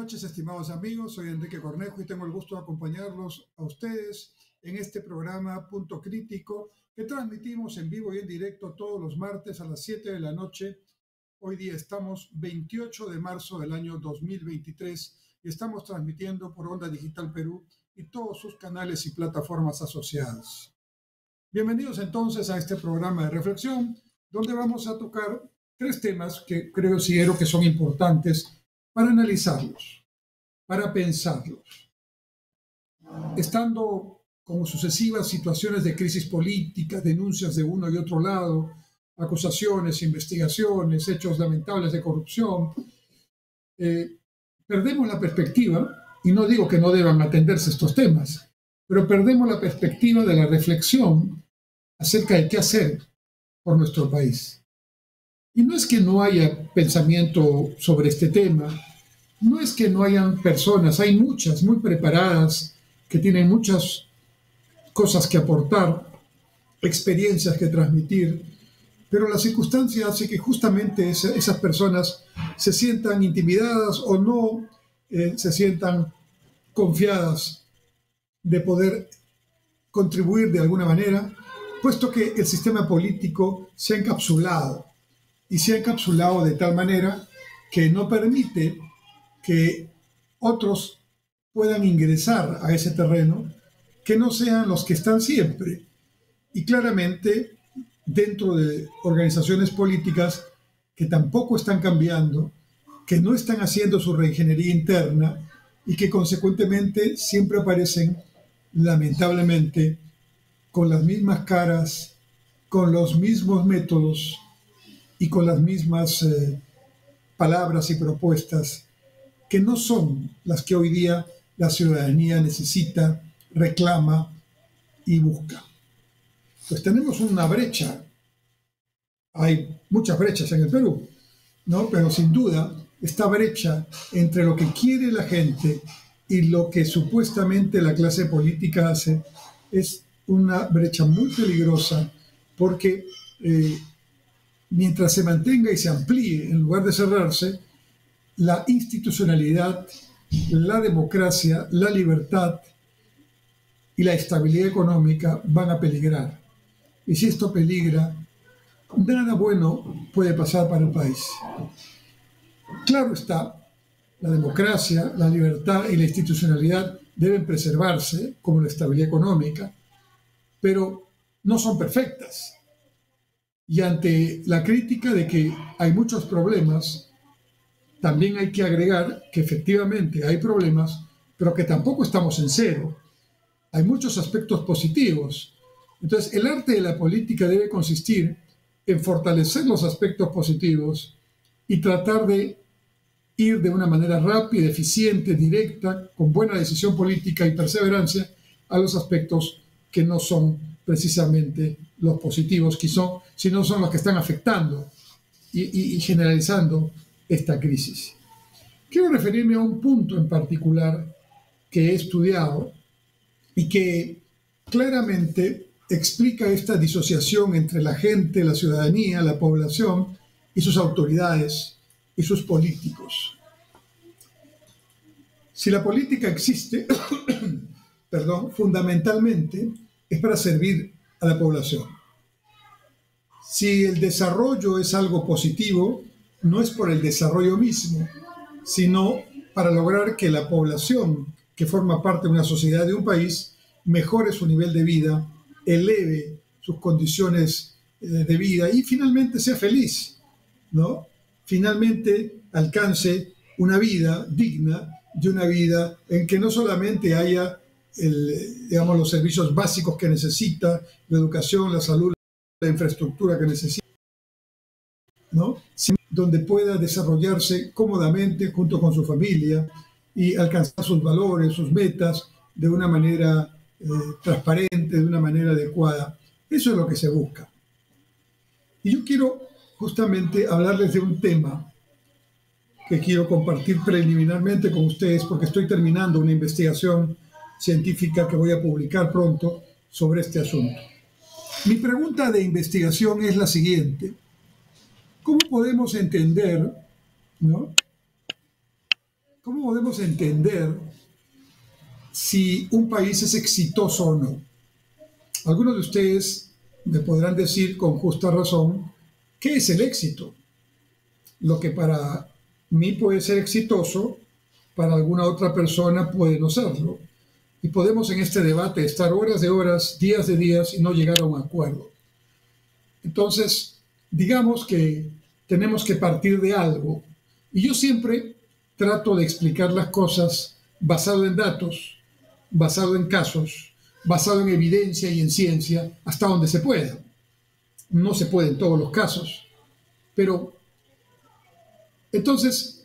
noches, estimados amigos. Soy Enrique Cornejo y tengo el gusto de acompañarlos a ustedes en este programa Punto Crítico que transmitimos en vivo y en directo todos los martes a las 7 de la noche. Hoy día estamos 28 de marzo del año 2023 y estamos transmitiendo por Onda Digital Perú y todos sus canales y plataformas asociadas. Bienvenidos entonces a este programa de reflexión donde vamos a tocar tres temas que considero que son importantes para analizarlos, para pensarlos. Estando con sucesivas situaciones de crisis política, denuncias de uno y otro lado, acusaciones, investigaciones, hechos lamentables de corrupción, perdemos la perspectiva, y no digo que no deban atenderse estos temas, pero perdemos la perspectiva de la reflexión acerca de qué hacer por nuestro país. Y no es que no haya pensamiento sobre este tema, no es que no hayan personas, hay muchas muy preparadas que tienen muchas cosas que aportar, experiencias que transmitir, pero la circunstancia hace que justamente esas personas se sientan intimidadas o no se sientan confiadas de poder contribuir de alguna manera, puesto que el sistema político se ha encapsulado y se ha encapsulado de tal manera que no permite que otros puedan ingresar a ese terreno que no sean los que están siempre. Y claramente dentro de organizaciones políticas que tampoco están cambiando, que no están haciendo su reingeniería interna y que consecuentemente siempre aparecen, lamentablemente, con las mismas caras, con los mismos métodos y con las mismas palabras y propuestas que no son las que hoy día la ciudadanía necesita, reclama y busca. Pues tenemos una brecha. Hay muchas brechas en el Perú, ¿no? Pero sin duda, esta brecha entre lo que quiere la gente y lo que supuestamente la clase política hace es una brecha muy peligrosa porque mientras se mantenga y se amplíe en lugar de cerrarse, la institucionalidad, la democracia, la libertad y la estabilidad económica van a peligrar. Y si esto peligra, nada bueno puede pasar para el país. Claro está, la democracia, la libertad y la institucionalidad deben preservarse, como la estabilidad económica, pero no son perfectas. Y ante la crítica de que hay muchos problemas, también hay que agregar que efectivamente hay problemas, pero que tampoco estamos en cero. Hay muchos aspectos positivos. Entonces, el arte de la política debe consistir en fortalecer los aspectos positivos y tratar de ir de una manera rápida, eficiente, directa, con buena decisión política y perseverancia a los aspectos que no son precisamente los positivos, sino son los que están afectando y generalizando esta crisis. Quiero referirme a un punto en particular que he estudiado y que claramente explica esta disociación entre la gente, la ciudadanía, la población y sus autoridades y sus políticos. Si la política existe, fundamentalmente es para servir a la población. Si el desarrollo es algo positivo, no es por el desarrollo mismo, sino para lograr que la población que forma parte de una sociedad, de un país, mejore su nivel de vida, eleve sus condiciones de vida y finalmente sea feliz, ¿no? Finalmente alcance una vida digna y una vida en que no solamente haya los servicios básicos que necesita, la educación, la salud, la infraestructura que necesita, ¿no? Donde pueda desarrollarse cómodamente junto con su familia y alcanzar sus valores, sus metas de una manera transparente, de una manera adecuada. Eso es lo que se busca. Y yo quiero justamente hablarles de un tema que quiero compartir preliminarmente con ustedes porque estoy terminando una investigación científica que voy a publicar pronto sobre este asunto. Mi pregunta de investigación es la siguiente. ¿Cómo podemos entender, ¿no? ¿Cómo podemos entender si un país es exitoso o no? Algunos de ustedes me podrán decir con justa razón, ¿qué es el éxito? Lo que para mí puede ser exitoso, para alguna otra persona puede no serlo. Y podemos en este debate estar horas de horas, días de días y no llegar a un acuerdo. Entonces, digamos que tenemos que partir de algo. Y yo siempre trato de explicar las cosas basado en datos, basado en casos, basado en evidencia y en ciencia, hasta donde se pueda. No se puede en todos los casos, pero entonces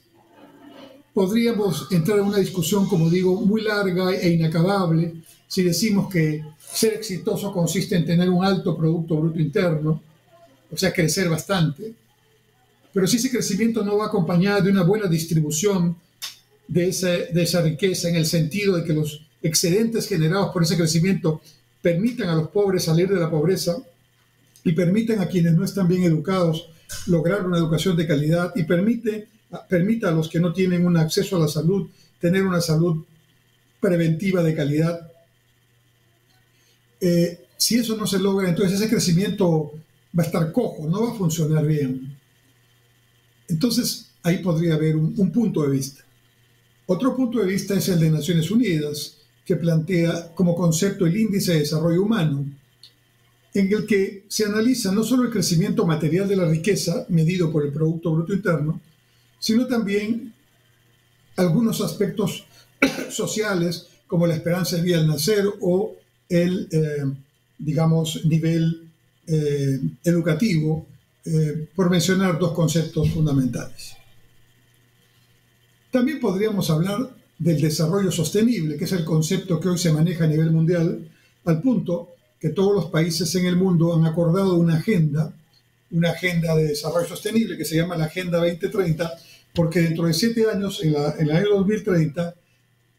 podríamos entrar en una discusión, como digo, muy larga e inacabable si decimos que ser exitoso consiste en tener un alto Producto Bruto Interno, o sea, crecer bastante, pero si ese crecimiento no va acompañado de una buena distribución de esa riqueza, en el sentido de que los excedentes generados por ese crecimiento permitan a los pobres salir de la pobreza y permitan a quienes no están bien educados lograr una educación de calidad y permita a los que no tienen un acceso a la salud tener una salud preventiva de calidad. Si eso no se logra, entonces ese crecimiento va a estar cojo, no va a funcionar bien. Entonces ahí podría haber un punto de vista. Otro punto de vista es el de Naciones Unidas, que plantea como concepto el índice de desarrollo humano, en el que se analiza no solo el crecimiento material de la riqueza, medido por el Producto Bruto Interno, sino también algunos aspectos sociales, como la esperanza de vida al nacer o el, digamos, nivel educativo, por mencionar dos conceptos fundamentales. También podríamos hablar del desarrollo sostenible, que es el concepto que hoy se maneja a nivel mundial, al punto que todos los países en el mundo han acordado una agenda de desarrollo sostenible que se llama la Agenda 2030, porque dentro de 7 años, en el año 2030,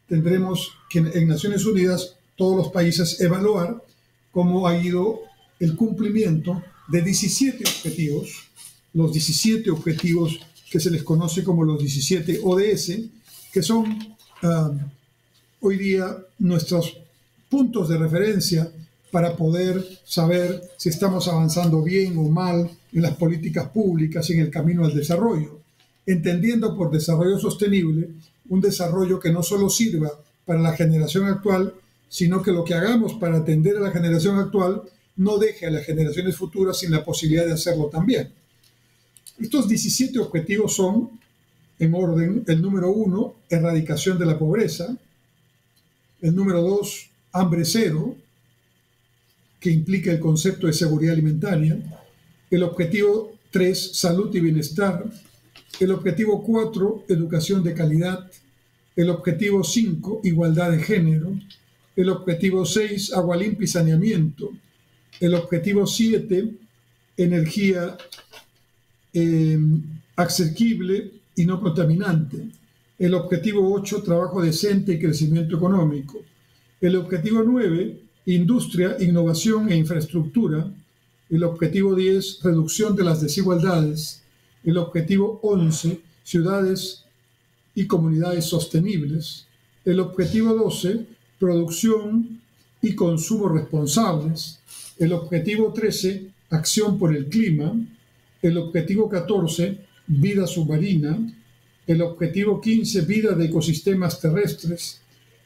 tendremos que en Naciones Unidas todos los países evaluar cómo ha ido el cumplimiento de 17 objetivos, los 17 objetivos que se les conoce como los 17 ODS, que son hoy día nuestros puntos de referencia para poder saber si estamos avanzando bien o mal en las políticas públicas y en el camino al desarrollo, entendiendo por desarrollo sostenible un desarrollo que no solo sirva para la generación actual, sino que lo que hagamos para atender a la generación actual no deje a las generaciones futuras sin la posibilidad de hacerlo también. Estos 17 objetivos son, en orden, el número 1, erradicación de la pobreza; el número 2, hambre cero, que implica el concepto de seguridad alimentaria; el objetivo 3, salud y bienestar; el objetivo 4, educación de calidad; el objetivo 5, igualdad de género; el objetivo 6, agua limpia y saneamiento; el objetivo 7, energía asequible y no contaminante; el objetivo 8, trabajo decente y crecimiento económico; el objetivo 9, industria, innovación e infraestructura; el objetivo 10, reducción de las desigualdades; el objetivo 11, ciudades y comunidades sostenibles; el objetivo 12, producción y consumo responsables; el objetivo 13, acción por el clima; el objetivo 14, vida submarina; el objetivo 15, vida de ecosistemas terrestres;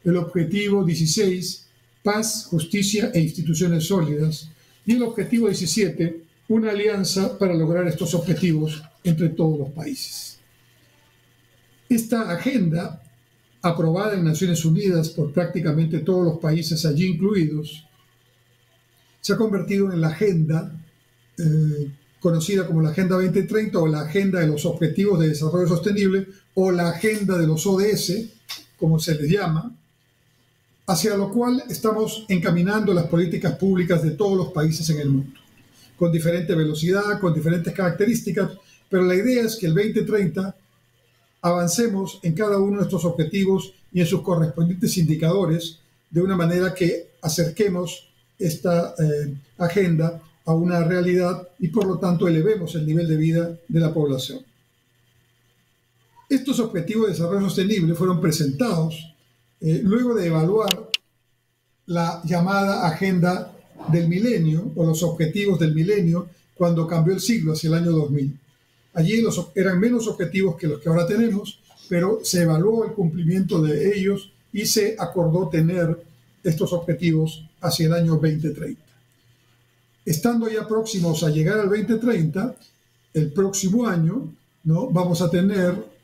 el objetivo 16, paz, justicia e instituciones sólidas; y el objetivo 17, una alianza para lograr estos objetivos entre todos los países. Esta agenda, aprobada en Naciones Unidas por prácticamente todos los países allí incluidos, se ha convertido en la agenda conocida como la Agenda 2030 o la Agenda de los Objetivos de Desarrollo Sostenible o la Agenda de los ODS, como se les llama, hacia lo cual estamos encaminando las políticas públicas de todos los países en el mundo, con diferente velocidad, con diferentes características, pero la idea es que el 2030 avancemos en cada uno de estos objetivos y en sus correspondientes indicadores de una manera que acerquemos esta agenda a una realidad y por lo tanto elevemos el nivel de vida de la población. Estos objetivos de desarrollo sostenible fueron presentados luego de evaluar la llamada Agenda del Milenio o los Objetivos del Milenio cuando cambió el siglo hacia el año 2000. Allí eran menos objetivos que los que ahora tenemos, pero se evaluó el cumplimiento de ellos y se acordó tener estos objetivos hacia el año 2030. Estando ya próximos a llegar al 2030, el próximo año, ¿no?, vamos a tener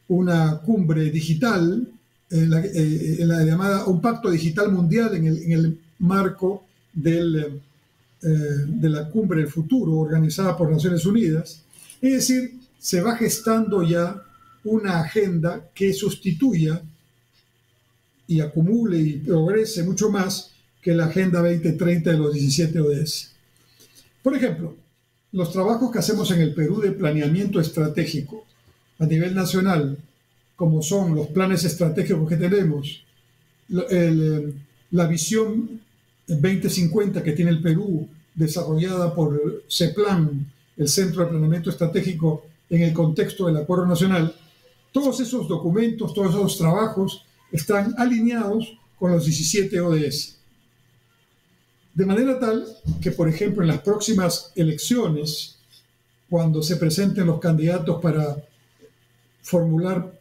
una cumbre digital, la llamada un pacto digital mundial en el marco de la cumbre del futuro organizada por Naciones Unidas. Es decir, se va gestando ya una agenda que sustituya y acumule y progrese mucho más que la Agenda 2030 de los 17 ODS. Por ejemplo, los trabajos que hacemos en el Perú de planeamiento estratégico a nivel nacional, como son los planes estratégicos que tenemos, la visión 2050 que tiene el Perú, desarrollada por CEPLAN, el Centro de Planeamiento Estratégico, en el contexto del Acuerdo Nacional, todos esos documentos, todos esos trabajos están alineados con los 17 ODS. De manera tal que, por ejemplo, en las próximas elecciones, cuando se presenten los candidatos para formular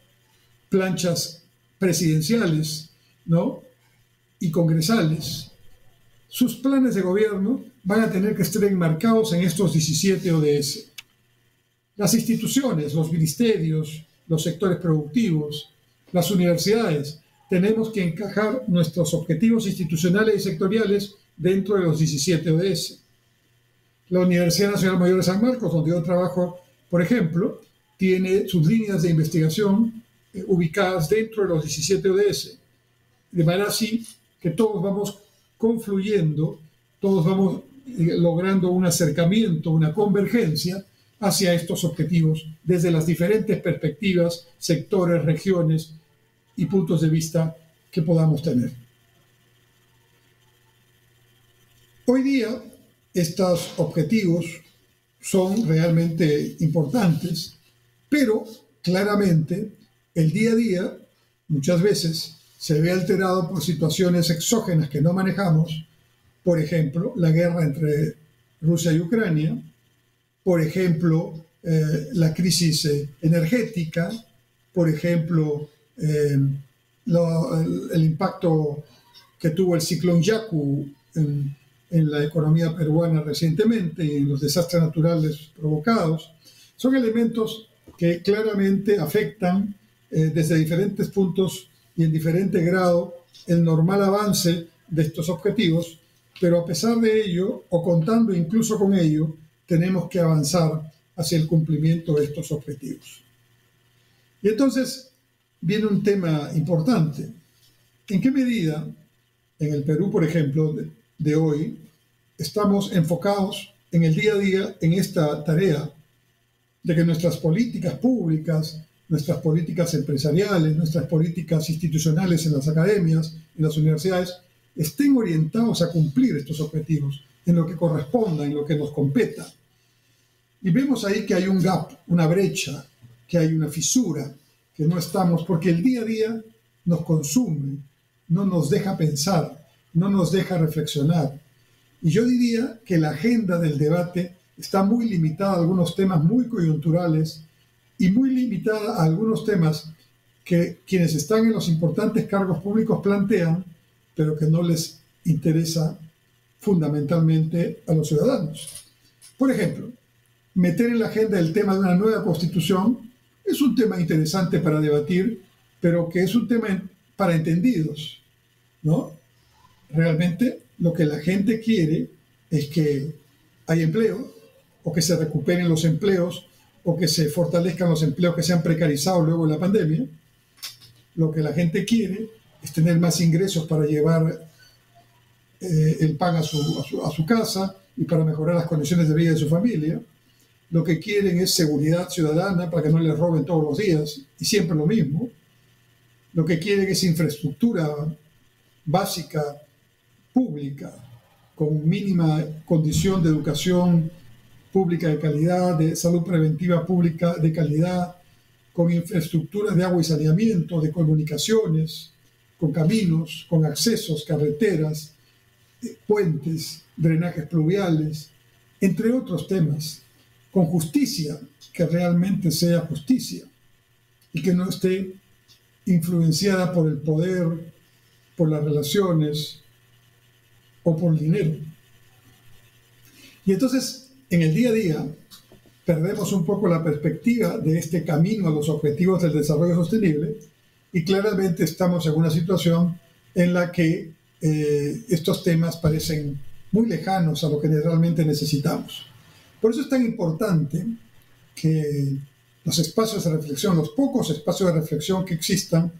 planchas presidenciales, ¿no?, y congresales, sus planes de gobierno van a tener que estar enmarcados en estos 17 ODS. Las instituciones, los ministerios, los sectores productivos, las universidades, tenemos que encajar nuestros objetivos institucionales y sectoriales dentro de los 17 ODS. La Universidad Nacional Mayor de San Marcos, donde yo trabajo, por ejemplo, tiene sus líneas de investigación ubicadas dentro de los 17 ODS. De manera así que todos vamos confluyendo, todos vamos logrando un acercamiento, una convergencia hacia estos objetivos desde las diferentes perspectivas, sectores, regiones y puntos de vista que podamos tener. Hoy día, estos objetivos son realmente importantes, pero claramente el día a día muchas veces se ve alterado por situaciones exógenas que no manejamos, por ejemplo, la guerra entre Rusia y Ucrania, por ejemplo, la crisis energética, por ejemplo, el impacto que tuvo el ciclón Yaku en la economía peruana recientemente y en los desastres naturales provocados. Son elementos que claramente afectan desde diferentes puntos y en diferente grado el normal avance de estos objetivos, pero a pesar de ello, o contando incluso con ello, tenemos que avanzar hacia el cumplimiento de estos objetivos. Y entonces viene un tema importante. ¿En qué medida en el Perú, por ejemplo, de hoy, estamos enfocados en el día a día en esta tarea de que nuestras políticas públicas, nuestras políticas empresariales, nuestras políticas institucionales en las academias, en las universidades, estén orientados a cumplir estos objetivos en lo que corresponda, en lo que nos competa? Y vemos ahí que hay un gap, una brecha, que hay una fisura, que no estamos, porque el día a día nos consume, no nos deja pensar, no nos deja reflexionar. Y yo diría que la agenda del debate está muy limitada a algunos temas muy coyunturales y muy limitada a algunos temas que quienes están en los importantes cargos públicos plantean, pero que no les interesa fundamentalmente a los ciudadanos. Por ejemplo, meter en la agenda el tema de una nueva constitución es un tema interesante para debatir, pero que es un tema para entendidos, ¿no? Realmente lo que la gente quiere es que haya empleo, o que se recuperen los empleos, o que se fortalezcan los empleos que se han precarizado luego de la pandemia. Lo que la gente quiere es tener más ingresos para llevar el pan a su casa y para mejorar las condiciones de vida de su familia. Lo que quieren es seguridad ciudadana para que no les roben todos los días y siempre lo mismo. Lo que quieren es infraestructura básica, pública, con mínima condición de educación pública de calidad, de salud preventiva pública de calidad, con infraestructuras de agua y saneamiento, de comunicaciones, con caminos, con accesos, carreteras, puentes, drenajes pluviales, entre otros temas, con justicia, que realmente sea justicia y que no esté influenciada por el poder, por las relaciones o por el dinero. Y entonces, en el día a día, perdemos un poco la perspectiva de este camino a los objetivos del desarrollo sostenible y claramente estamos en una situación en la que estos temas parecen muy lejanos a lo que realmente necesitamos. Por eso es tan importante que los espacios de reflexión, los pocos espacios de reflexión que existan,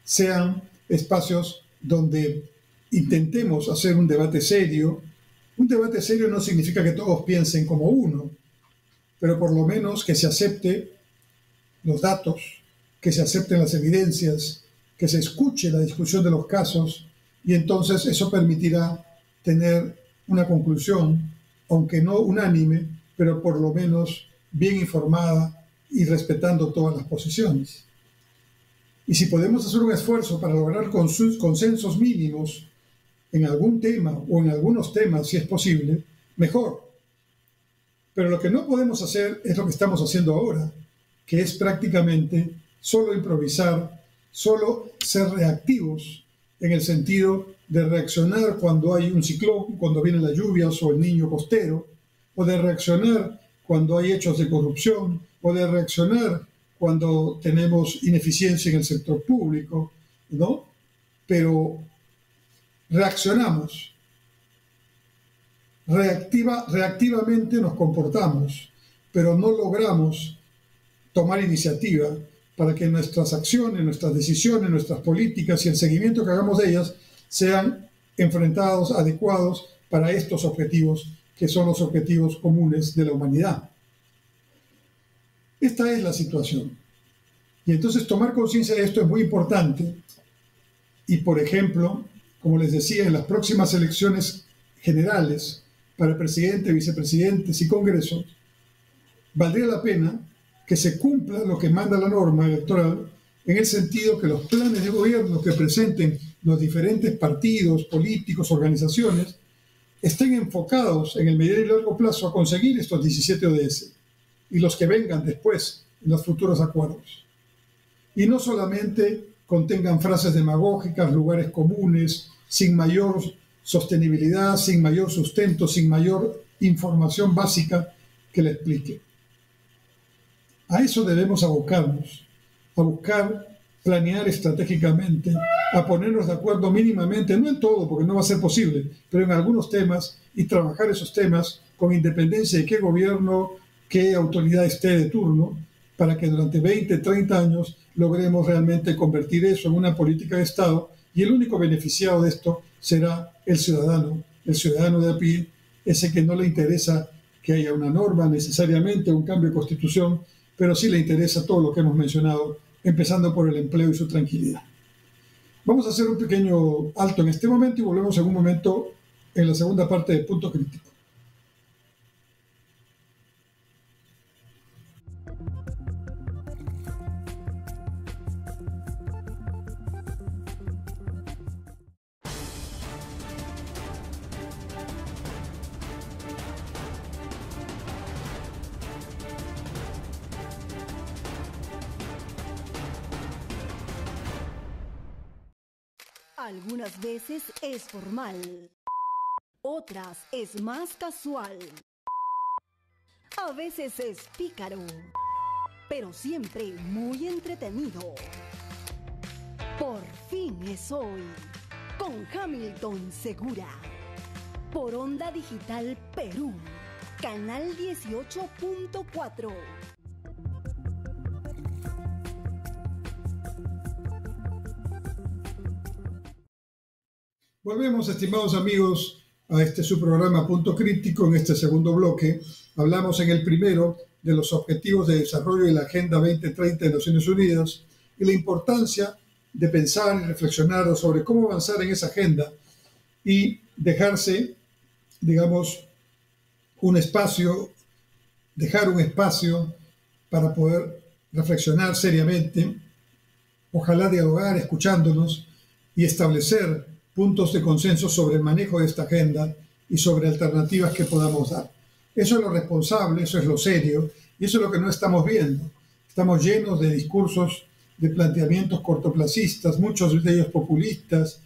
sean espacios donde intentemos hacer un debate serio. Un debate serio no significa que todos piensen como uno, pero por lo menos que se acepte los datos, que se acepten las evidencias, que se escuche la discusión de los casos, y entonces eso permitirá tener una conclusión, aunque no unánime, pero por lo menos bien informada y respetando todas las posiciones. Y si podemos hacer un esfuerzo para lograr consensos mínimos en algún tema o en algunos temas, si es posible, mejor. Pero lo que no podemos hacer es lo que estamos haciendo ahora, que es prácticamente solo improvisar, solo ser reactivos en el sentido de reaccionar cuando hay un ciclón, cuando vienen las lluvias o el niño costero, o de reaccionar cuando hay hechos de corrupción, o de reaccionar cuando tenemos ineficiencia en el sector público, ¿no? Pero reaccionamos. Reactivamente nos comportamos, pero no logramos tomar iniciativa para que nuestras acciones, nuestras decisiones, nuestras políticas y el seguimiento que hagamos de ellas sean enfrentados, adecuados para estos objetivos, que son los objetivos comunes de la humanidad. Esta es la situación. Y entonces tomar conciencia de esto es muy importante. Y, por ejemplo, como les decía, en las próximas elecciones generales para presidente, vicepresidentes y Congreso, valdría la pena que se cumpla lo que manda la norma electoral, en el sentido que los planes de gobierno que presenten los diferentes partidos, políticos, organizaciones, estén enfocados en el mediano y largo plazo a conseguir estos 17 ODS y los que vengan después en los futuros acuerdos. Y no solamente contengan frases demagógicas, lugares comunes, sin mayor sostenibilidad, sin mayor sustento, sin mayor información básica que le explique. A eso debemos abocarnos, a buscar planear estratégicamente, a ponernos de acuerdo mínimamente, no en todo, porque no va a ser posible, pero en algunos temas, y trabajar esos temas con independencia de qué gobierno, qué autoridad esté de turno, para que durante 20, 30 años logremos realmente convertir eso en una política de Estado, y el único beneficiado de esto será el ciudadano de a pie, ese que no le interesa que haya una norma necesariamente, un cambio de constitución, pero sí le interesa todo lo que hemos mencionado, empezando por el empleo y su tranquilidad. Vamos a hacer un pequeño alto en este momento y volvemos en un momento en la segunda parte de Punto Crítico. Algunas veces es formal, otras es más casual, a veces es pícaro, pero siempre muy entretenido. Por fin es hoy, con Hamilton Segura, por Onda Digital Perú, canal 18.4. Volvemos, estimados amigos, a este su programa Punto Crítico. En este segundo bloque hablamos en el primero de los Objetivos de Desarrollo de la Agenda 2030 de Naciones Unidas y la importancia de pensar y reflexionar sobre cómo avanzar en esa agenda y dejarse, digamos, dejar un espacio para poder reflexionar seriamente, ojalá dialogar escuchándonos y establecer puntos de consenso sobre el manejo de esta agenda y sobre alternativas que podamos dar. Eso es lo responsable, eso es lo serio, y eso es lo que no estamos viendo. Estamos llenos de discursos, de planteamientos cortoplacistas, muchos de ellos populistas.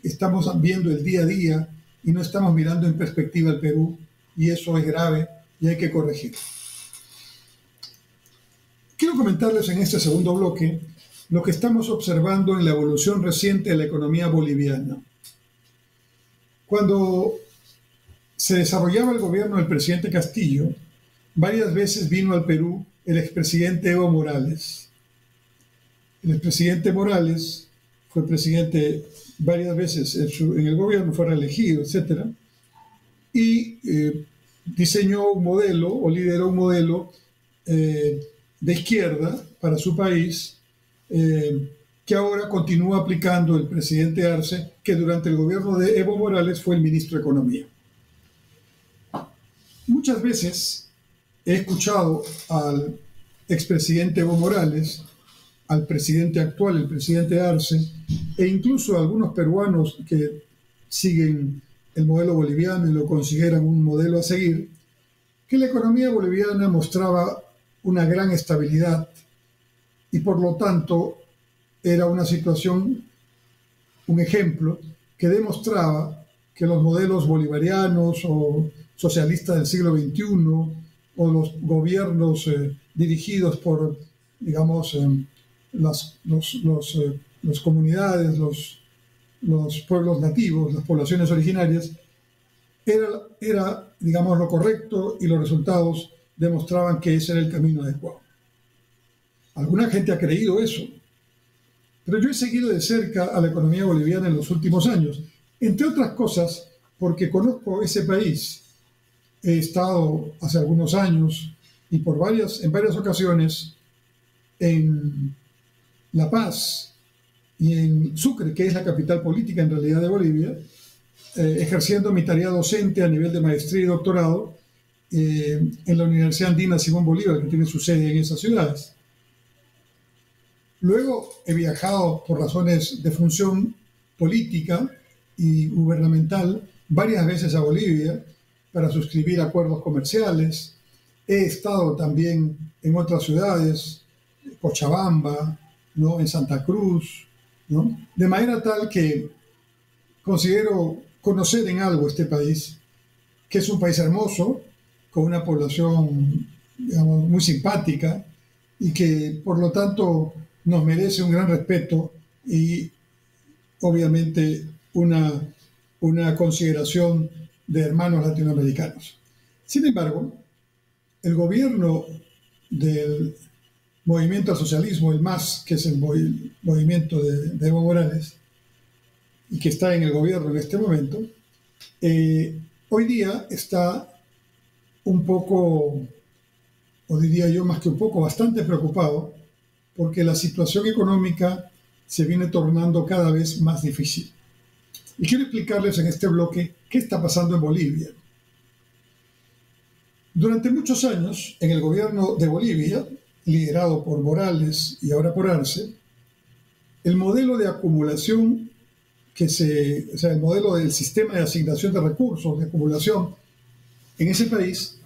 Estamos viendo el día a día y no estamos mirando en perspectiva al Perú, y eso es grave y hay que corregirlo. Quiero comentarles en este segundo bloque lo que estamos observando en la evolución reciente de la economía boliviana. Cuando se desarrollaba el gobierno del presidente Castillo, varias veces vino al Perú el expresidente Evo Morales. El expresidente Morales fue presidente varias veces en el gobierno, fue reelegido, etc. Y diseñó un modelo o lideró un modelo de izquierda para su país, que ahora continúa aplicando el presidente Arce, que durante el gobierno de Evo Morales fue el ministro de Economía. Muchas veces he escuchado al expresidente Evo Morales, al presidente actual, el presidente Arce, e incluso a algunos peruanos que siguen el modelo boliviano y lo consideran un modelo a seguir, que la economía boliviana mostraba una gran estabilidad y por lo tanto era una situación, un ejemplo que demostraba que los modelos bolivarianos o socialistas del siglo XXI o los gobiernos dirigidos por, digamos, las comunidades, los pueblos nativos, las poblaciones originarias, era, digamos, lo correcto y los resultados demostraban que ese era el camino adecuado. Alguna gente ha creído eso, pero yo he seguido de cerca a la economía boliviana en los últimos años, entre otras cosas porque conozco ese país. He estado hace algunos años y en varias ocasiones en La Paz y en Sucre, que es la capital política en realidad de Bolivia, ejerciendo mi tarea docente a nivel de maestría y doctorado en la Universidad Andina Simón Bolívar, que tiene su sede en esas ciudades. Luego he viajado por razones de función política y gubernamental varias veces a Bolivia para suscribir acuerdos comerciales. He estado también en otras ciudades, Cochabamba, ¿no?, en Santa Cruz, ¿no?, de manera tal que considero conocer en algo este país, que es un país hermoso, con una población, digamos, muy simpática y que por lo tanto nos merece un gran respeto y obviamente una consideración de hermanos latinoamericanos. Sin embargo, el gobierno del movimiento al socialismo, el MAS, que es el movimiento de Evo Morales, y que está en el gobierno en este momento, hoy día está un poco, o diría yo más que un poco, bastante preocupado, porque la situación económica se viene tornando cada vez más difícil. Y quiero explicarles en este bloque qué está pasando en Bolivia. Durante muchos años, en el gobierno de Bolivia, liderado por Morales y ahora por Arce, el modelo de acumulación el modelo del sistema de asignación de recursos, de acumulación, en ese país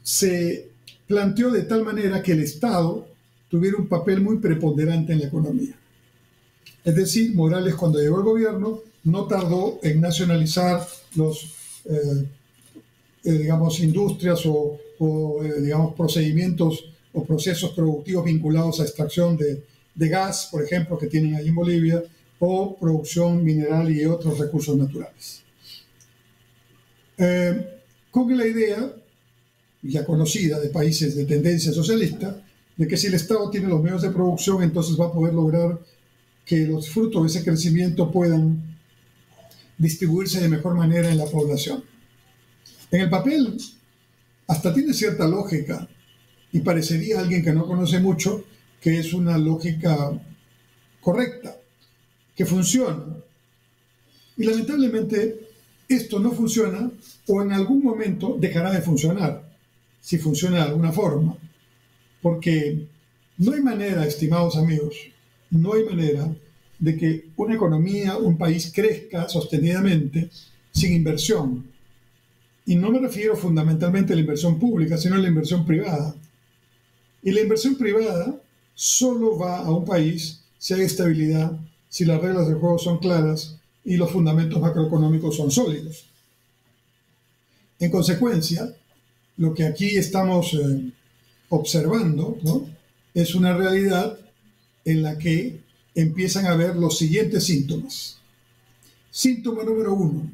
se planteó de tal manera que el Estado tuviera un papel muy preponderante en la economía. Es decir, Morales, cuando llegó al gobierno, no tardó en nacionalizar los, digamos, industrias o digamos, procedimientos o procesos productivos vinculados a extracción de gas, por ejemplo, que tienen ahí en Bolivia, o producción mineral y otros recursos naturales. Con la idea, ya conocida de países de tendencia socialista, de que si el Estado tiene los medios de producción, entonces va a poder lograr que los frutos de ese crecimiento puedan distribuirse de mejor manera en la población. En el papel, hasta tiene cierta lógica, y parecería a alguien que no conoce mucho que es una lógica correcta, que funciona. Y lamentablemente esto no funciona o en algún momento dejará de funcionar, si funciona de alguna forma, porque No hay manera, estimados amigos, no hay manera de que una economía, un país crezca sostenidamente sin inversión. Y no me refiero fundamentalmente a la inversión pública, sino a la inversión privada. Y la inversión privada solo va a un país si hay estabilidad, si las reglas del juego son claras y los fundamentos macroeconómicos son sólidos. En consecuencia, lo que aquí estamos observando, ¿no?, es una realidad en la que empiezan a ver los siguientes síntomas. Síntoma número 1.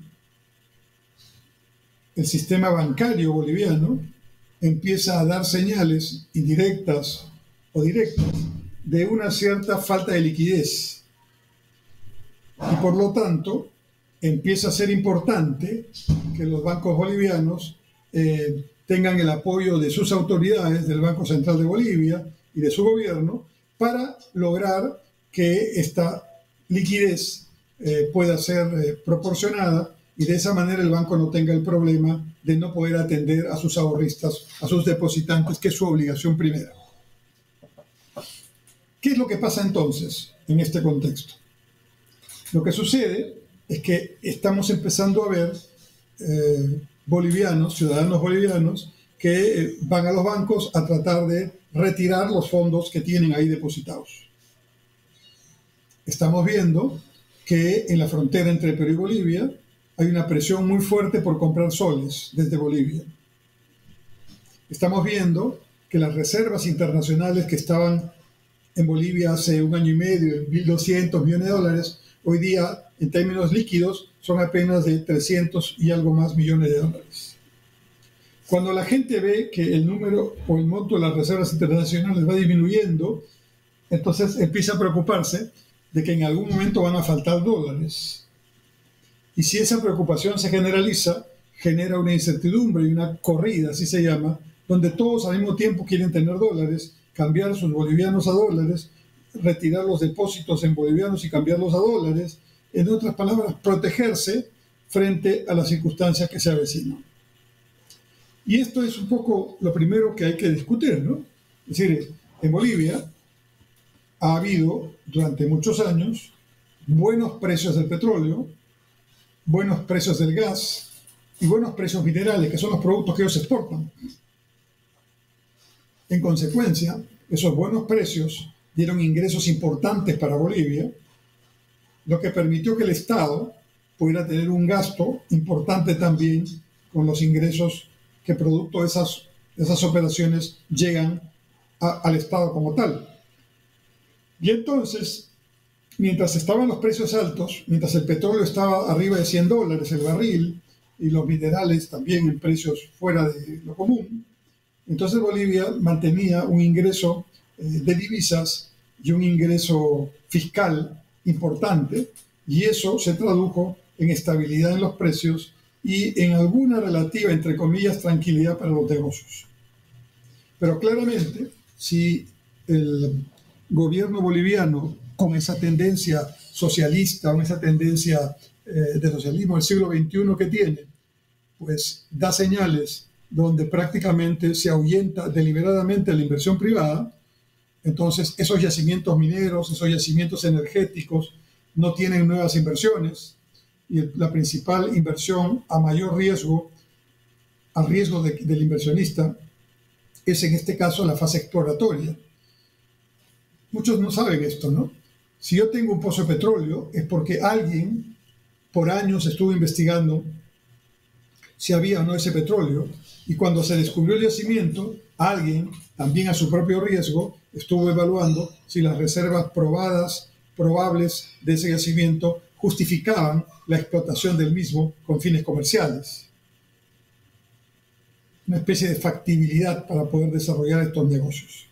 El sistema bancario boliviano empieza a dar señales indirectas o directas de una cierta falta de liquidez. Y por lo tanto, empieza a ser importante que los bancos bolivianos tengan el apoyo de sus autoridades, del Banco Central de Bolivia y de su gobierno, para lograr que esta liquidez pueda ser proporcionada y de esa manera el banco no tenga el problema de no poder atender a sus ahorristas, a sus depositantes, que es su obligación primera. ¿Qué es lo que pasa entonces en este contexto? Lo que sucede es que estamos empezando a ver bolivianos, ciudadanos bolivianos, que van a los bancos a tratar de retirar los fondos que tienen ahí depositados. Estamos viendo que en la frontera entre Perú y Bolivia hay una presión muy fuerte por comprar soles desde Bolivia. Estamos viendo que las reservas internacionales que estaban en Bolivia hace un año y medio, en 1.200 millones de dólares, hoy día, en términos líquidos, son apenas de 300 y algo más millones de dólares. Cuando la gente ve que el número o el monto de las reservas internacionales va disminuyendo, entonces empieza a preocuparse de que en algún momento van a faltar dólares. Y si esa preocupación se generaliza, genera una incertidumbre y una corrida, así se llama, donde todos al mismo tiempo quieren tener dólares, cambiar sus bolivianos a dólares, retirar los depósitos en bolivianos y cambiarlos a dólares. En otras palabras, protegerse frente a las circunstancias que se avecinan. Y esto es un poco lo primero que hay que discutir, ¿no? Es decir, en Bolivia ha habido durante muchos años buenos precios del petróleo, buenos precios del gas y buenos precios minerales, que son los productos que ellos exportan. En consecuencia, esos buenos precios dieron ingresos importantes para Bolivia, lo que permitió que el Estado pudiera tener un gasto importante también con los ingresos que producto de esas operaciones llegan al Estado como tal. Y entonces, mientras estaban los precios altos, mientras el petróleo estaba arriba de $100 el barril y los minerales también en precios fuera de lo común, entonces Bolivia mantenía un ingreso de divisas y un ingreso fiscal importante, y eso se tradujo en estabilidad en los precios y en alguna relativa, entre comillas, tranquilidad para los negocios. Pero claramente, si el gobierno boliviano, con esa tendencia socialista, con esa tendencia de socialismo del siglo XXI que tiene, pues da señales donde prácticamente se ahuyenta deliberadamente la inversión privada, entonces esos yacimientos mineros, esos yacimientos energéticos no tienen nuevas inversiones, y la principal inversión a mayor riesgo, al riesgo del inversionista, es en este caso la fase exploratoria. Muchos no saben esto, ¿no? Si yo tengo un pozo de petróleo es porque alguien por años estuvo investigando si había o no ese petróleo, y cuando se descubrió el yacimiento, alguien, también a su propio riesgo, estuvo evaluando si las reservas probables de ese yacimiento justificaban la explotación del mismo con fines comerciales. Una especie de factibilidad para poder desarrollar estos negocios.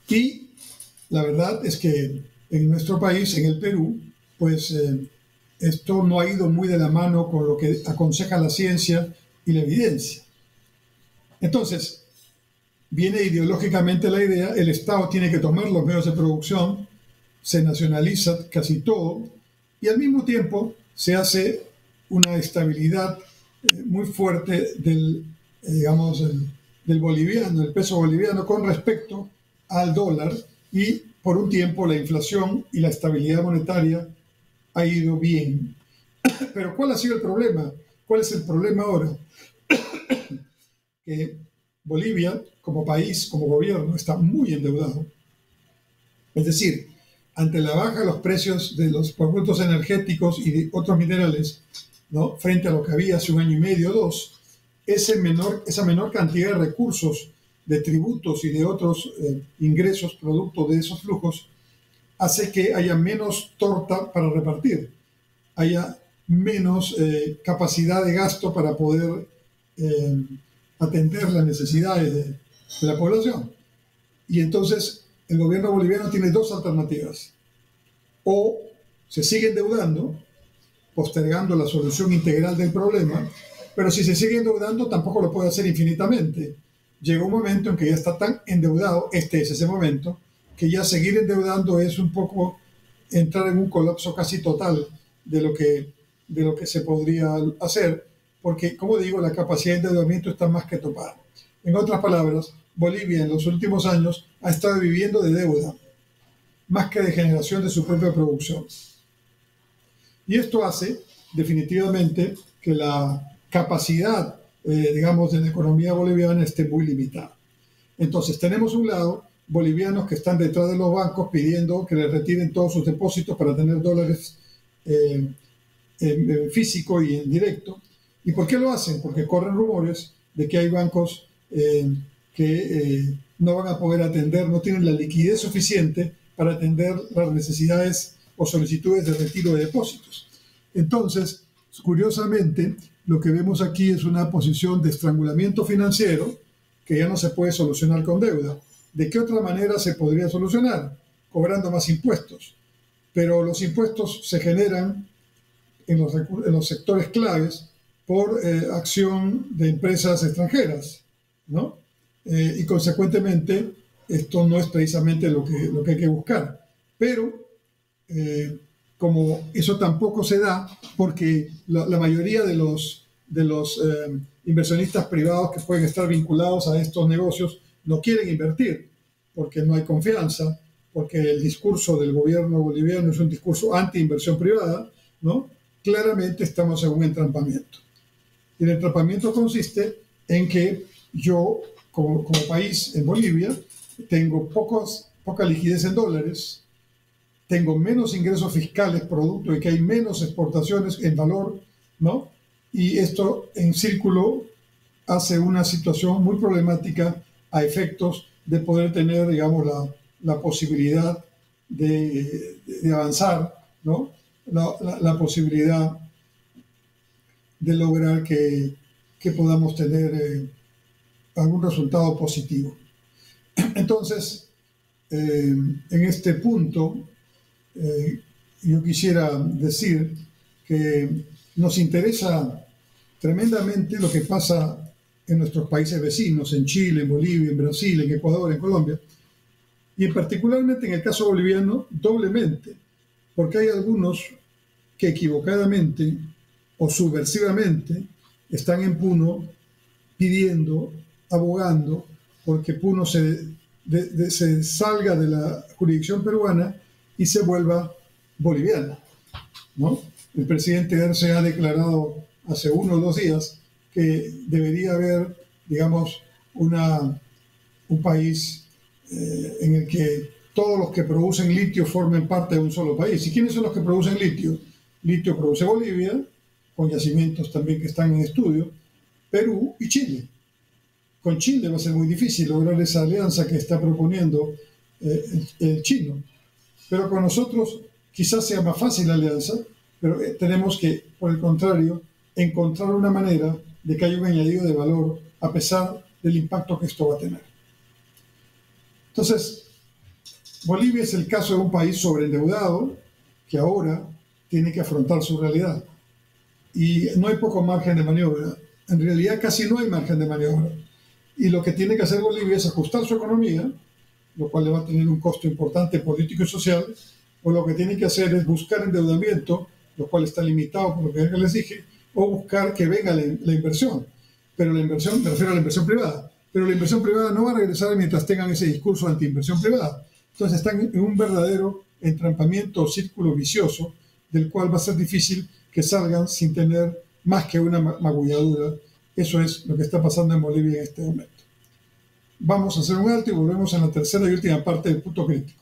Y la verdad es que en nuestro país, en el Perú, pues esto no ha ido muy de la mano con lo que aconseja la ciencia y la evidencia. Entonces, viene ideológicamente la idea, el Estado tiene que tomar los medios de producción, se nacionaliza casi todo, y al mismo tiempo se hace una estabilidad muy fuerte del boliviano, del peso boliviano, con respecto al dólar y por un tiempo la inflación y la estabilidad monetaria ha ido bien. Pero ¿cuál ha sido el problema? ¿Cuál es el problema ahora? Que Bolivia, como país, como gobierno, está muy endeudado. Es decir, ante la baja de los precios de los productos energéticos y de otros minerales, ¿no?, frente a lo que había hace un año y medio o dos, esa menor cantidad de recursos, de tributos y de otros ingresos producto de esos flujos, hace que haya menos torta para repartir, haya menos capacidad de gasto para poder atender las necesidades de la población. Y entonces el gobierno boliviano tiene dos alternativas: o se sigue endeudando, postergando la solución integral del problema, pero si se sigue endeudando tampoco lo puede hacer infinitamente. Llega un momento en que ya está tan endeudado, este es ese momento, que ya seguir endeudando es un poco entrar en un colapso casi total de lo que se podría hacer, porque, como digo, la capacidad de endeudamiento está más que topada. En otras palabras, Bolivia en los últimos años ha estado viviendo de deuda, más que de generación de su propia producción. Y esto hace definitivamente que la capacidad, digamos, de la economía boliviana esté muy limitada. Entonces, tenemos un lado bolivianos que están detrás de los bancos pidiendo que les retiren todos sus depósitos para tener dólares en físico y en directo. ¿Y por qué lo hacen? Porque corren rumores de que hay bancos que no van a poder atender, no tienen la liquidez suficiente para atender las necesidades o solicitudes de retiro de depósitos. Entonces, curiosamente, lo que vemos aquí es una posición de estrangulamiento financiero que ya no se puede solucionar con deuda. ¿De qué otra manera se podría solucionar? Cobrando más impuestos. Pero los impuestos se generan en los sectores claves por acción de empresas extranjeras, ¿no? Y consecuentemente esto no es precisamente lo que hay que buscar. Pero como eso tampoco se da, porque la mayoría de los inversionistas privados que pueden estar vinculados a estos negocios no quieren invertir, porque no hay confianza, porque el discurso del gobierno boliviano es un discurso anti-inversión privada, ¿no? Claramente estamos en un entrampamiento. Y el entrampamiento consiste en que yo, como país en Bolivia, tengo poca liquidez en dólares, tengo menos ingresos fiscales producto de que hay menos exportaciones en valor, ¿no? Y esto en círculo hace una situación muy problemática a efectos de poder tener, digamos, la posibilidad de avanzar, ¿no? La posibilidad de lograr que podamos tener algún resultado positivo. Entonces, en este punto, yo quisiera decir que nos interesa tremendamente lo que pasa en nuestros países vecinos, en Chile, en Bolivia, en Brasil, en Ecuador, en Colombia, y particularmente en el caso boliviano, doblemente, porque hay algunos que equivocadamente o subversivamente están en Puno pidiendo, abogando, porque Puno se salga de la jurisdicción peruana y se vuelva boliviana, ¿no? El presidente Arce ha declarado hace 1 o 2 días que debería haber, digamos, un país en el que todos los que producen litio formen parte de un solo país. ¿Y quiénes son los que producen litio? Litio produce Bolivia, con yacimientos también que están en estudio, Perú y Chile. Con Chile va a ser muy difícil lograr esa alianza que está proponiendo el chino. Pero con nosotros quizás sea más fácil la alianza, pero tenemos que, por el contrario, encontrar una manera de que haya un añadido de valor a pesar del impacto que esto va a tener. Entonces, Bolivia es el caso de un país sobreendeudado que ahora tiene que afrontar su realidad. Y no hay poco margen de maniobra. En realidad casi no hay margen de maniobra. Y lo que tiene que hacer Bolivia es ajustar su economía, lo cual le va a tener un costo importante político y social, o lo que tiene que hacer es buscar endeudamiento, lo cual está limitado por lo que les dije, o buscar que venga la inversión. Pero la inversión, me refiero a la inversión privada, pero la inversión privada no va a regresar mientras tengan ese discurso anti-inversión privada. Entonces están en un verdadero entrampamiento o círculo vicioso del cual va a ser difícil que salgan sin tener más que una magulladura. Eso es lo que está pasando en Bolivia en este momento. Vamos a hacer un alto y volvemos en la tercera y última parte del punto crítico.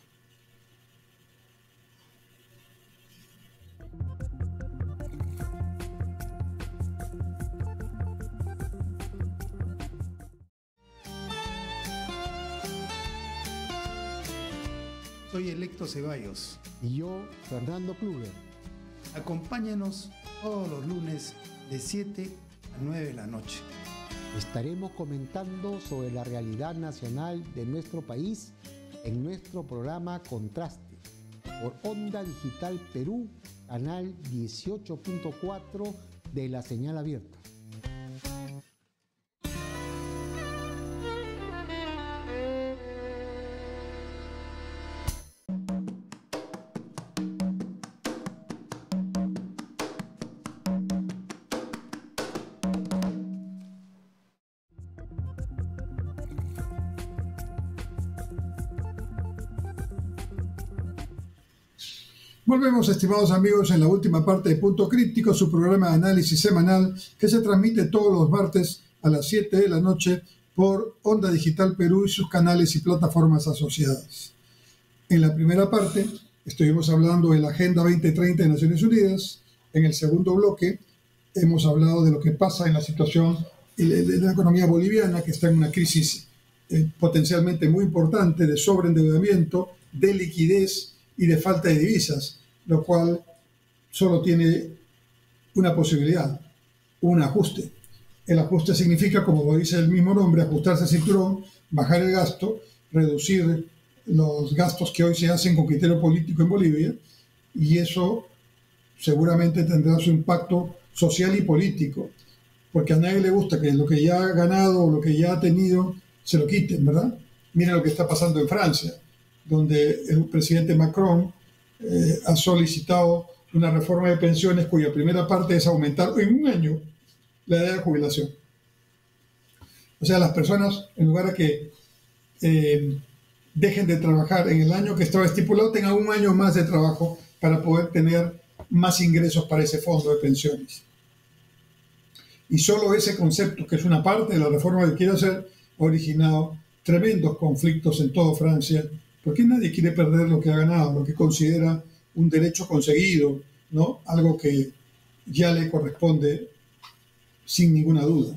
Soy Electo Ceballos. Y yo, Fernando Kluger. Acompáñanos todos los lunes de 7 a 9 de la noche. Estaremos comentando sobre la realidad nacional de nuestro país en nuestro programa Contraste por Onda Digital Perú, canal 18.4 de la señal abierta. Volvemos, estimados amigos, en la última parte de Punto Crítico, su programa de análisis semanal que se transmite todos los martes a las 7 de la noche por Onda Digital Perú y sus canales y plataformas asociadas. En la primera parte estuvimos hablando de la Agenda 2030 de Naciones Unidas. En el segundo bloque hemos hablado de lo que pasa en la situación de la economía boliviana, que está en una crisis potencialmente muy importante de sobreendeudamiento, de liquidez y de falta de divisas, lo cual solo tiene una posibilidad, un ajuste. El ajuste significa, como dice el mismo nombre, ajustarse el cinturón, bajar el gasto, reducir los gastos que hoy se hacen con criterio político en Bolivia, y eso seguramente tendrá su impacto social y político, porque a nadie le gusta que lo que ya ha ganado o lo que ya ha tenido se lo quiten, ¿verdad? Miren lo que está pasando en Francia, donde el presidente Macron ha solicitado una reforma de pensiones cuya primera parte es aumentar en un año la edad de jubilación. O sea, las personas, en lugar de que dejen de trabajar en el año que estaba estipulado, tengan un año más de trabajo para poder tener más ingresos para ese fondo de pensiones. Y solo ese concepto, que es una parte de la reforma que quiere hacer, ha originado tremendos conflictos en toda Francia, porque nadie quiere perder lo que ha ganado, lo que considera un derecho conseguido, ¿no? Algo que ya le corresponde sin ninguna duda.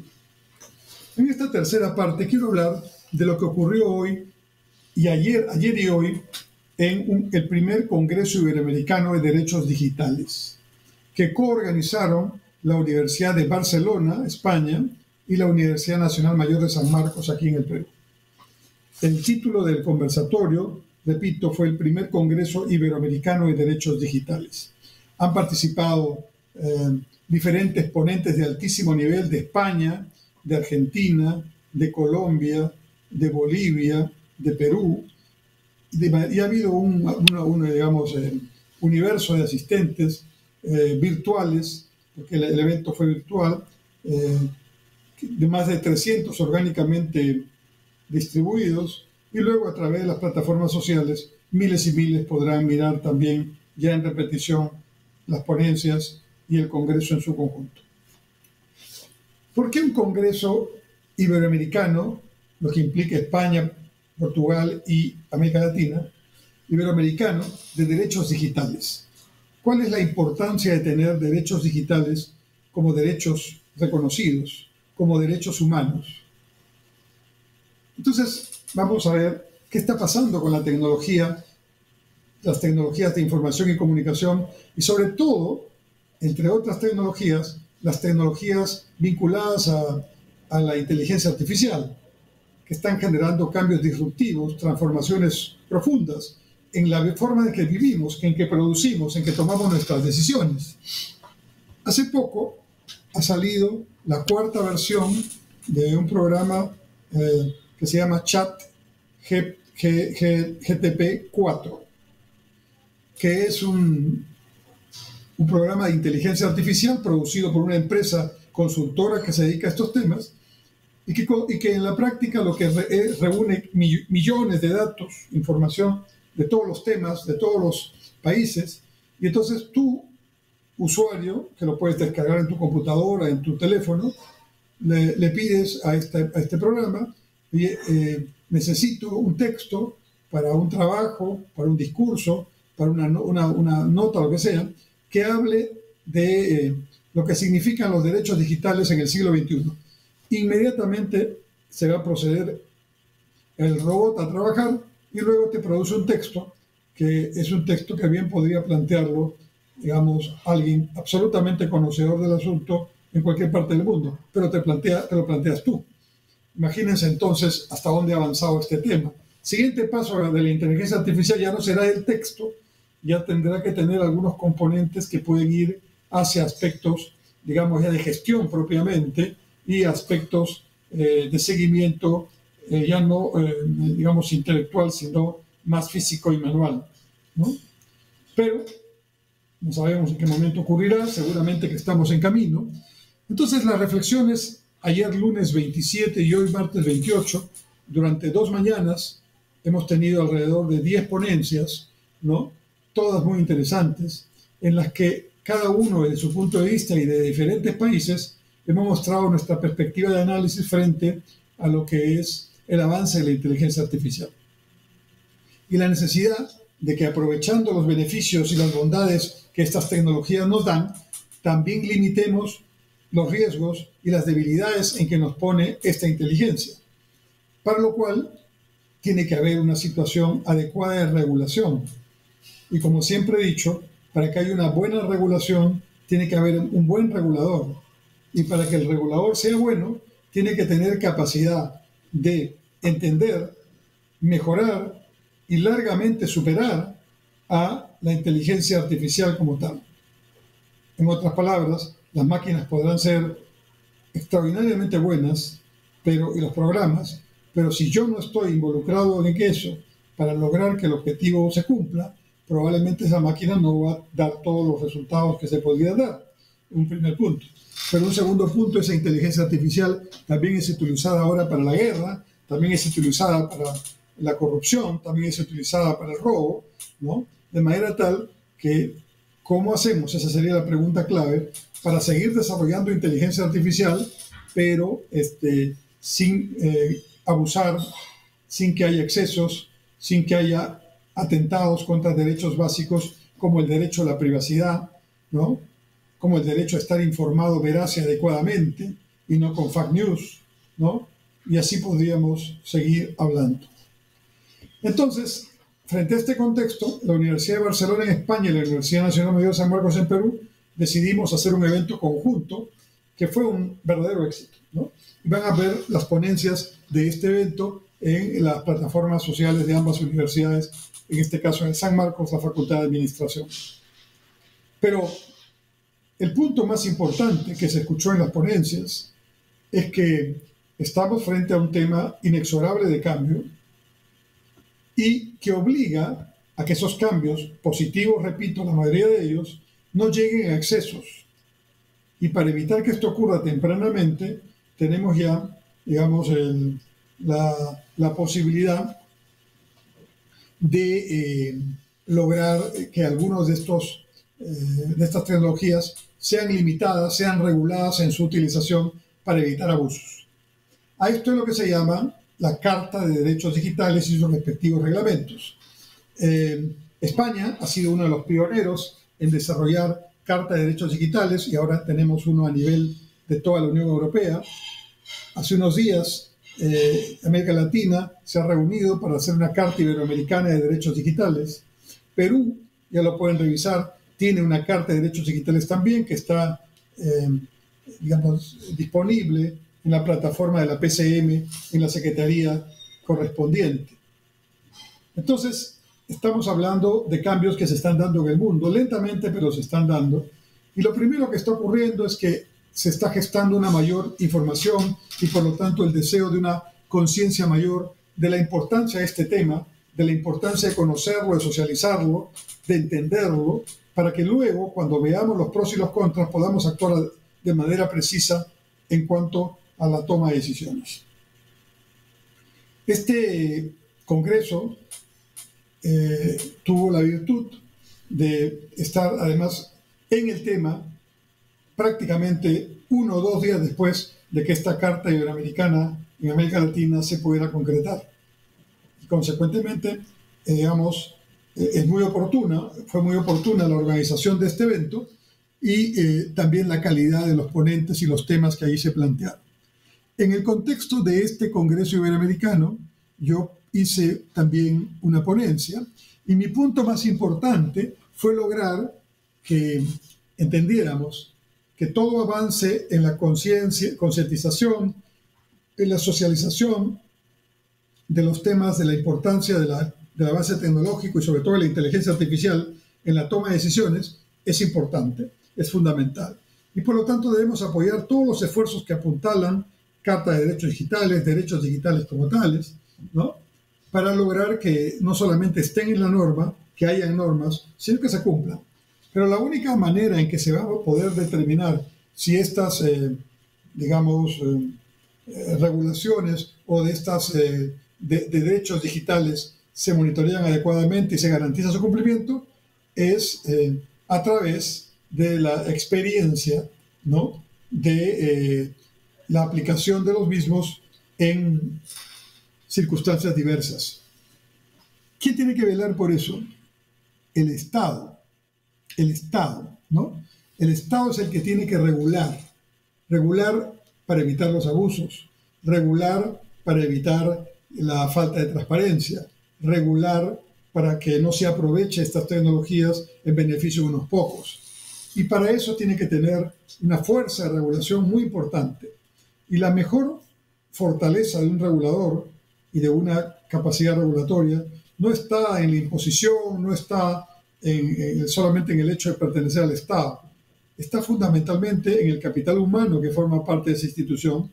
En esta tercera parte quiero hablar de lo que ocurrió hoy y ayer y hoy en el primer Congreso Iberoamericano de Derechos Digitales, que coorganizaron la Universidad de Barcelona, España, y la Universidad Nacional Mayor de San Marcos, aquí en el Perú. El título del conversatorio, repito, fue el primer Congreso Iberoamericano de Derechos Digitales. Han participado diferentes ponentes de altísimo nivel de España, de Argentina, de Colombia, de Bolivia, de Perú, y ha habido un universo de asistentes virtuales, porque el evento fue virtual, de más de 300 orgánicamente distribuidos, y luego a través de las plataformas sociales miles y miles podrán mirar también ya en repetición las ponencias y el Congreso en su conjunto. ¿Por qué un Congreso Iberoamericano, lo que implica España, Portugal y América Latina, Iberoamericano de derechos digitales? ¿Cuál es la importancia de tener derechos digitales como derechos reconocidos, como derechos humanos? Entonces, vamos a ver qué está pasando con la tecnología, las tecnologías de información y comunicación, y sobre todo, entre otras tecnologías, las tecnologías vinculadas a la inteligencia artificial, que están generando cambios disruptivos, transformaciones profundas en la forma en que vivimos, en que producimos, en que tomamos nuestras decisiones. Hace poco ha salido la cuarta versión de un programa que se llama ChatGPT-4, que es un programa de inteligencia artificial producido por una empresa consultora que se dedica a estos temas, y que en la práctica lo que reúne millones de datos, información de todos los temas, de todos los países, y entonces tú, usuario, que lo puedes descargar en tu computadora, en tu teléfono, le pides a este programa, necesito un texto para un trabajo, para un discurso, para una nota, lo que sea, que hable de lo que significan los derechos digitales en el siglo XXI. Inmediatamente se va a proceder el robot a trabajar y luego te produce un texto que es un texto que bien podría plantearlo, digamos, alguien absolutamente conocedor del asunto en cualquier parte del mundo, pero te lo planteas tú. Imagínense entonces hasta dónde ha avanzado este tema. Siguiente paso de la inteligencia artificial ya no será el texto, ya tendrá que tener algunos componentes que pueden ir hacia aspectos, digamos, ya de gestión propiamente y aspectos de seguimiento, ya no, digamos, intelectual, sino más físico y manual, ¿no? Pero no sabemos en qué momento ocurrirá, seguramente que estamos en camino. Entonces, las reflexiones, ayer lunes 27 y hoy martes 28, durante 2 mañanas, hemos tenido alrededor de 10 ponencias, ¿no? Todas muy interesantes, en las que cada uno desde su punto de vista y de diferentes países hemos mostrado nuestra perspectiva de análisis frente a lo que es el avance de la inteligencia artificial. Y la necesidad de que, aprovechando los beneficios y las bondades que estas tecnologías nos dan, también limitemos los riesgos y las debilidades en que nos pone esta inteligencia, para lo cual tiene que haber una situación adecuada de regulación. Y como siempre he dicho, para que haya una buena regulación, tiene que haber un buen regulador. Y para que el regulador sea bueno, tiene que tener capacidad de entender, mejorar y largamente superar a la inteligencia artificial como tal. En otras palabras, las máquinas podrán ser extraordinariamente buenas, y los programas, pero si yo no estoy involucrado en eso para lograr que el objetivo se cumpla, probablemente esa máquina no va a dar todos los resultados que se podrían dar. Un primer punto. Pero un segundo punto, esa inteligencia artificial también es utilizada ahora para la guerra, también es utilizada para la corrupción, también es utilizada para el robo, ¿no? De manera tal que, ¿cómo hacemos? Esa sería la pregunta clave para seguir desarrollando inteligencia artificial, pero sin abusar, sin que haya excesos, sin que haya atentados contra derechos básicos como el derecho a la privacidad, ¿no? Como el derecho a estar informado veraz y adecuadamente y no con fake news, ¿no? Y así podríamos seguir hablando. Entonces, frente a este contexto, la Universidad de Barcelona en España y la Universidad Nacional Mayor de San Marcos en Perú decidimos hacer un evento conjunto que fue un verdadero éxito, ¿no? Y van a ver las ponencias de este evento en las plataformas sociales de ambas universidades, en este caso en San Marcos, la Facultad de Administración. Pero el punto más importante que se escuchó en las ponencias es que estamos frente a un tema inexorable de cambio y que obliga a que esos cambios, positivos, repito, la mayoría de ellos, no lleguen a excesos. Y para evitar que esto ocurra tempranamente, tenemos ya, digamos, la posibilidad de lograr que algunos de estas tecnologías sean limitadas, sean reguladas en su utilización para evitar abusos. A esto es lo que se llama la Carta de Derechos Digitales y sus respectivos reglamentos. España ha sido uno de los pioneros en desarrollar Carta de Derechos Digitales y ahora tenemos uno a nivel de toda la Unión Europea. Hace unos días, América Latina se ha reunido para hacer una Carta Iberoamericana de Derechos Digitales. Perú, ya lo pueden revisar, tiene una Carta de Derechos Digitales también que está, digamos, disponible en la plataforma de la PCM, en la Secretaría correspondiente. Entonces, estamos hablando de cambios que se están dando en el mundo, lentamente, pero se están dando. Y lo primero que está ocurriendo es que se está gestando una mayor información y, por lo tanto, el deseo de una conciencia mayor de la importancia de este tema, de la importancia de conocerlo, de socializarlo, de entenderlo, para que luego, cuando veamos los pros y los contras, podamos actuar de manera precisa en cuanto a la toma de decisiones. Este Congreso tuvo la virtud de estar además en el tema prácticamente 1 o 2 días después de que esta Carta Iberoamericana en América Latina se pudiera concretar. Y consecuentemente, digamos, fue muy oportuna la organización de este evento y también la calidad de los ponentes y los temas que ahí se plantearon. En el contexto de este Congreso Iberoamericano, yo hice también una ponencia y mi punto más importante fue lograr que entendiéramos que todo avance en la concientización, en la socialización de los temas de la importancia del avance tecnológico y sobre todo de la inteligencia artificial en la toma de decisiones es importante, es fundamental. Y por lo tanto debemos apoyar todos los esfuerzos que apuntalan Carta de derechos digitales como tales, ¿no? Para lograr que no solamente estén en la norma, que hayan normas, sino que se cumplan. Pero la única manera en que se va a poder determinar si estas, regulaciones o de estas de derechos digitales se monitorean adecuadamente y se garantiza su cumplimiento es a través de la experiencia, ¿no? De la aplicación de los mismos en circunstancias diversas. ¿Quién tiene que velar por eso? El Estado. El Estado, ¿no? El Estado es el que tiene que regular para evitar los abusos, regular para evitar la falta de transparencia, regular para que no se aproveche estas tecnologías en beneficio de unos pocos. Y para eso tiene que tener una fuerza de regulación muy importante. Y la mejor fortaleza de un regulador y de una capacidad regulatoria no está en la imposición, no está solamente en el hecho de pertenecer al Estado. Está fundamentalmente en el capital humano que forma parte de esa institución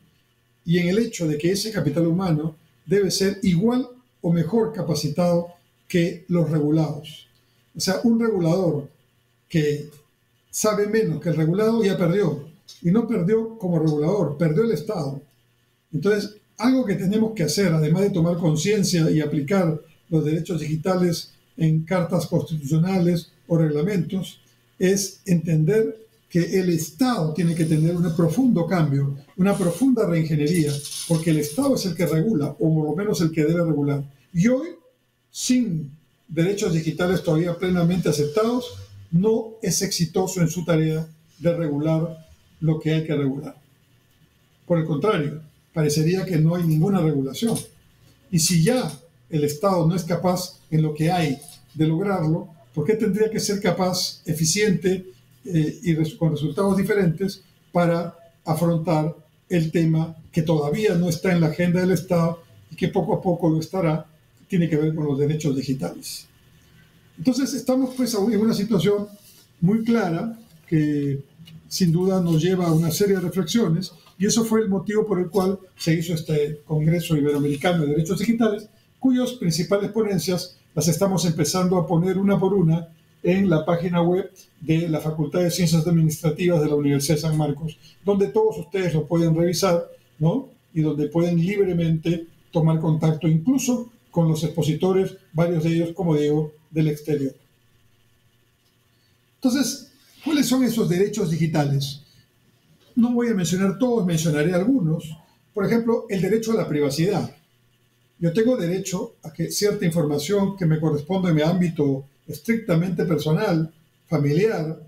y en el hecho de que ese capital humano debe ser igual o mejor capacitado que los regulados. O sea, un regulador que sabe menos que el regulado ya perdió. Y no perdió como regulador, perdió el Estado. Entonces, algo que tenemos que hacer, además de tomar conciencia y aplicar los derechos digitales en cartas constitucionales o reglamentos, es entender que el Estado tiene que tener un profundo cambio, una profunda reingeniería, porque el Estado es el que regula, o por lo menos el que debe regular. Y hoy, sin derechos digitales todavía plenamente aceptados, no es exitoso en su tarea de regular lo que hay que regular. Por el contrario, parecería que no hay ninguna regulación. Y si ya el Estado no es capaz en lo que hay de lograrlo, ¿por qué tendría que ser capaz, eficiente y con resultados diferentes para afrontar el tema que todavía no está en la agenda del Estado y que poco a poco lo estará, tiene que ver con los derechos digitales? Entonces estamos pues en una situación muy clara que sin duda nos lleva a una serie de reflexiones y eso fue el motivo por el cual se hizo este Congreso Iberoamericano de Derechos Digitales, cuyas principales ponencias las estamos empezando a poner una por una en la página web de la Facultad de Ciencias Administrativas de la Universidad de San Marcos, donde todos ustedes lo pueden revisar, ¿no? Y donde pueden libremente tomar contacto incluso con los expositores, varios de ellos, como digo, del exterior. Entonces, ¿cuáles son esos derechos digitales? No voy a mencionar todos, mencionaré algunos. Por ejemplo, el derecho a la privacidad. Yo tengo derecho a que cierta información que me corresponde en mi ámbito estrictamente personal, familiar,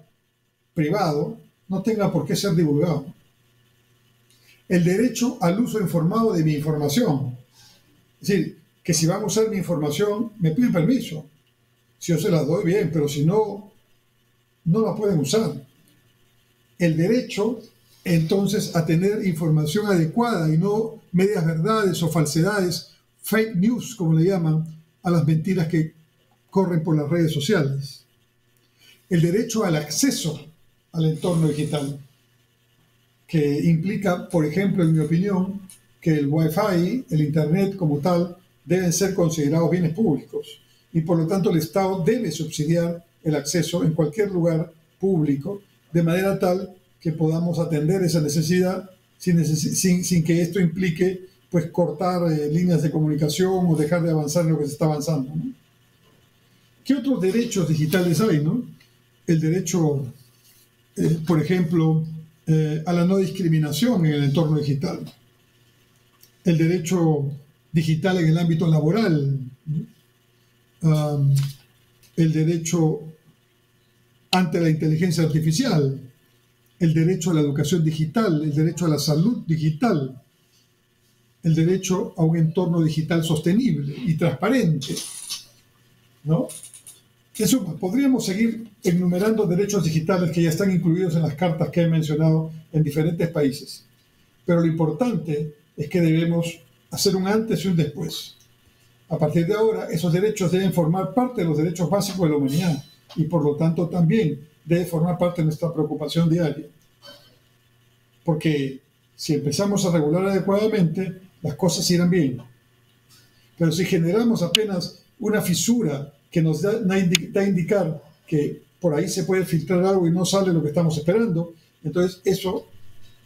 privado, no tenga por qué ser divulgado. El derecho al uso informado de mi información. Es decir, que si van a usar mi información, me piden permiso. Si yo se las doy, bien, pero si no, no la pueden usar. El derecho, entonces, a tener información adecuada y no medias verdades o falsedades, fake news, como le llaman, a las mentiras que corren por las redes sociales. El derecho al acceso al entorno digital, que implica, por ejemplo, en mi opinión, que el Wi-Fi, el Internet como tal, deben ser considerados bienes públicos y por lo tanto el Estado debe subsidiar el acceso en cualquier lugar público de manera tal que podamos atender esa necesidad sin que esto implique pues cortar líneas de comunicación o dejar de avanzar en lo que se está avanzando, ¿no? ¿Qué otros derechos digitales hay, no? El derecho, por ejemplo, a la no discriminación en el entorno digital, el derecho digital en el ámbito laboral, ¿no? El derecho ante la inteligencia artificial, el derecho a la educación digital, el derecho a la salud digital, el derecho a un entorno digital sostenible y transparente, ¿no? En suma, podríamos seguir enumerando derechos digitales que ya están incluidos en las cartas que he mencionado en diferentes países, pero lo importante es que debemos hacer un antes y un después. A partir de ahora, esos derechos deben formar parte de los derechos básicos de la humanidad y por lo tanto también debe formar parte de nuestra preocupación diaria. Porque si empezamos a regular adecuadamente, las cosas irán bien. Pero si generamos apenas una fisura que nos da a indicar que por ahí se puede filtrar algo y no sale lo que estamos esperando, entonces eso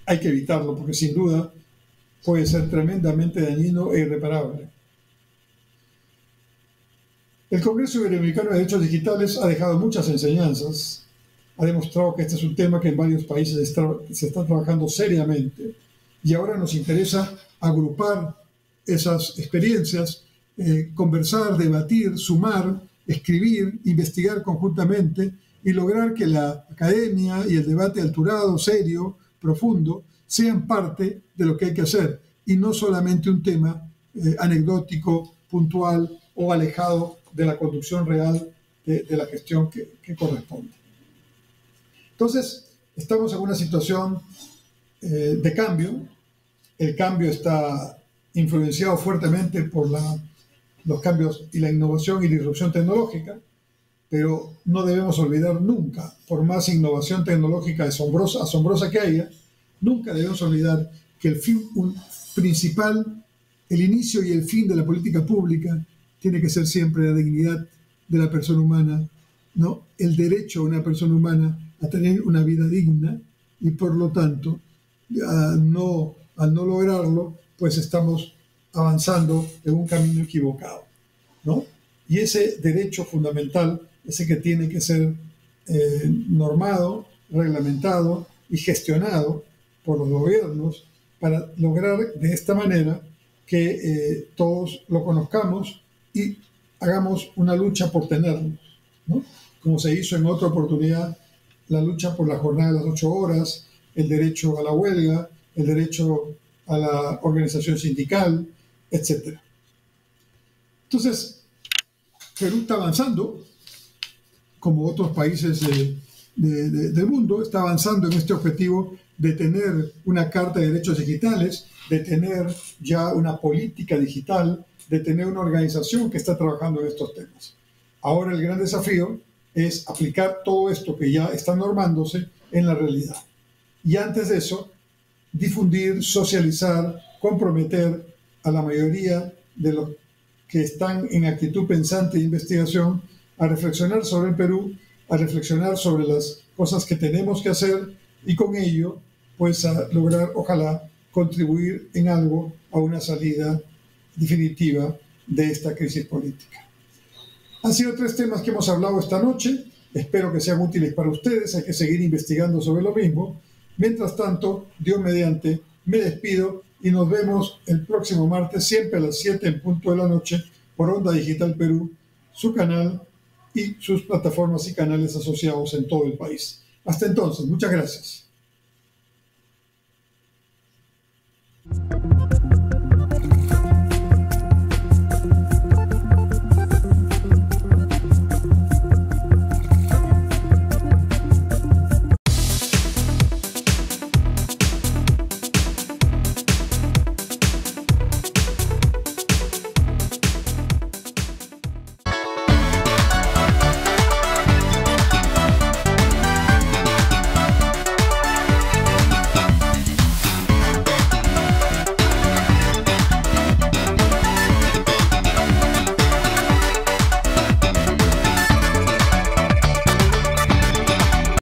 hay que evitarlo, porque sin duda puede ser tremendamente dañino e irreparable. El Congreso Iberoamericano de Derechos Digitales ha dejado muchas enseñanzas, ha demostrado que este es un tema que en varios países se está trabajando seriamente y ahora nos interesa agrupar esas experiencias, conversar, debatir, sumar, escribir, investigar conjuntamente y lograr que la academia y el debate alturado, serio, profundo, sean parte de lo que hay que hacer y no solamente un tema anecdótico, puntual o alejado de la conducción real de la gestión que corresponde. Entonces, estamos en una situación de cambio. El cambio está influenciado fuertemente por los cambios y la innovación y la disrupción tecnológica, pero no debemos olvidar nunca, por más innovación tecnológica asombrosa que haya, nunca debemos olvidar que el fin principal, el inicio y el fin de la política pública tiene que ser siempre la dignidad de la persona humana, ¿no? El derecho de una persona humana a tener una vida digna y por lo tanto, al no lograrlo, pues estamos avanzando en un camino equivocado, ¿no? Y ese derecho fundamental, ese que tiene que ser normado, reglamentado y gestionado por los gobiernos para lograr de esta manera que todos lo conozcamos y hagamos una lucha por tenerlo, ¿no? Como se hizo en otra oportunidad, la lucha por la jornada de las 8 horas, el derecho a la huelga, el derecho a la organización sindical, etc. Entonces, Perú está avanzando, como otros países del mundo, está avanzando en este objetivo de tener una carta de derechos digitales, de tener ya una política digital, de tener una organización que está trabajando en estos temas. Ahora el gran desafío es aplicar todo esto que ya está normándose en la realidad. Y antes de eso, difundir, socializar, comprometer a la mayoría de los que están en actitud pensante de investigación a reflexionar sobre el Perú, a reflexionar sobre las cosas que tenemos que hacer y con ello, pues a lograr, ojalá, contribuir en algo a una salida definitiva de esta crisis política. Han sido 3 temas que hemos hablado esta noche. Espero que sean útiles para ustedes. Hay que seguir investigando sobre lo mismo. Mientras tanto, Dios mediante, me despido y nos vemos el próximo martes, siempre a las 7 en punto de la noche, por Onda Digital Perú, su canal y sus plataformas y canales asociados en todo el país. Hasta entonces, muchas gracias.